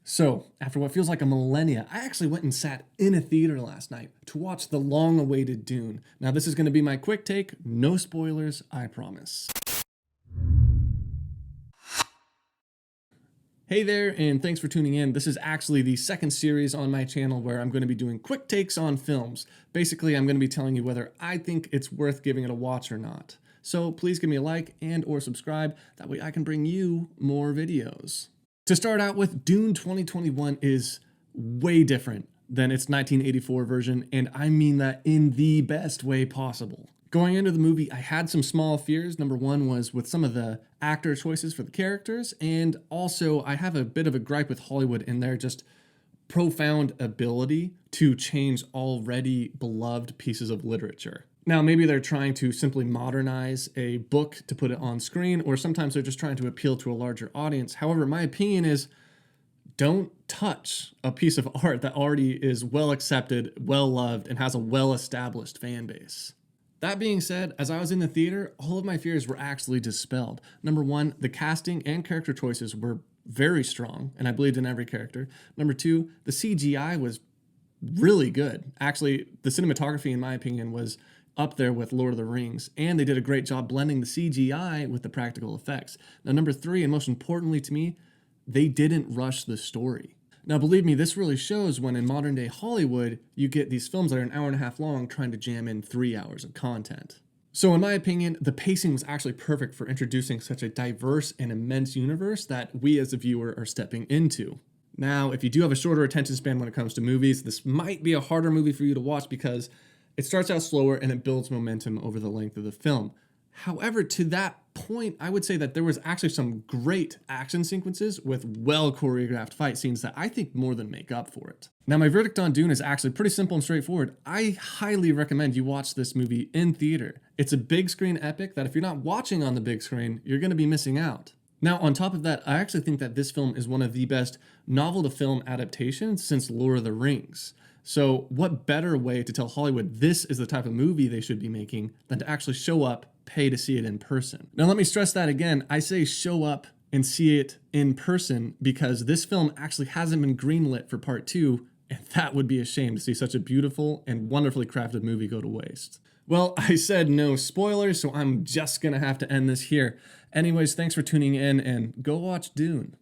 So, after what feels like a millennia, I actually went and sat in a theater last night to watch the long-awaited Dune. Now, this is going to be my quick take, no spoilers, I promise. Hey there, and thanks for tuning in. This is actually the second series on my channel where I'm going to be doing quick takes on films. Basically, I'm going to be telling you whether I think it's worth giving it a watch or not. So please give me a like and or subscribe, that way I can bring you more videos. To start out with, Dune 2021 is way different than its 1984 version, and I mean that in the best way possible. Going into the movie, I had some small fears. Number one was with some of the actor choices for the characters, and also I have a bit of a gripe with Hollywood in their just profound ability to change already beloved pieces of literature. Now, maybe they're trying to simply modernize a book to put it on screen, or sometimes they're just trying to appeal to a larger audience. However, my opinion is don't touch a piece of art that already is well accepted, well loved, and has a well-established fan base. That being said, as I was in the theater, all of my fears were actually dispelled. Number one, the casting and character choices were very strong, and I believed in every character. Number two, the CGI was really good. Actually, the cinematography, in my opinion, was up there with Lord of the Rings, and they did a great job blending the CGI with the practical effects. Now, number three, and most importantly to me, they didn't rush the story. Now, believe me, this really shows when in modern day Hollywood, you get these films that are an hour and a half long trying to jam in 3 hours of content. So in my opinion, the pacing was actually perfect for introducing such a diverse and immense universe that we as a viewer are stepping into. Now, if you do have a shorter attention span when it comes to movies, this might be a harder movie for you to watch because it starts out slower and it builds momentum over the length of the film. However, to that point, I would say that there was actually some great action sequences with well-choreographed fight scenes that I think more than make up for it. Now, my verdict on Dune is actually pretty simple and straightforward. I highly recommend you watch this movie in theater. It's a big screen epic that if you're not watching on the big screen, you're going to be missing out. Now, on top of that, I actually think that this film is one of the best novel-to-film adaptations since Lord of the Rings. So what better way to tell Hollywood this is the type of movie they should be making than to actually show up, pay to see it in person. Now let me stress that again, I say show up and see it in person because this film actually hasn't been greenlit for part 2, and that would be a shame to see such a beautiful and wonderfully crafted movie go to waste. Well, I said no spoilers, so I'm just gonna have to end this here. Anyways, thanks for tuning in and go watch Dune.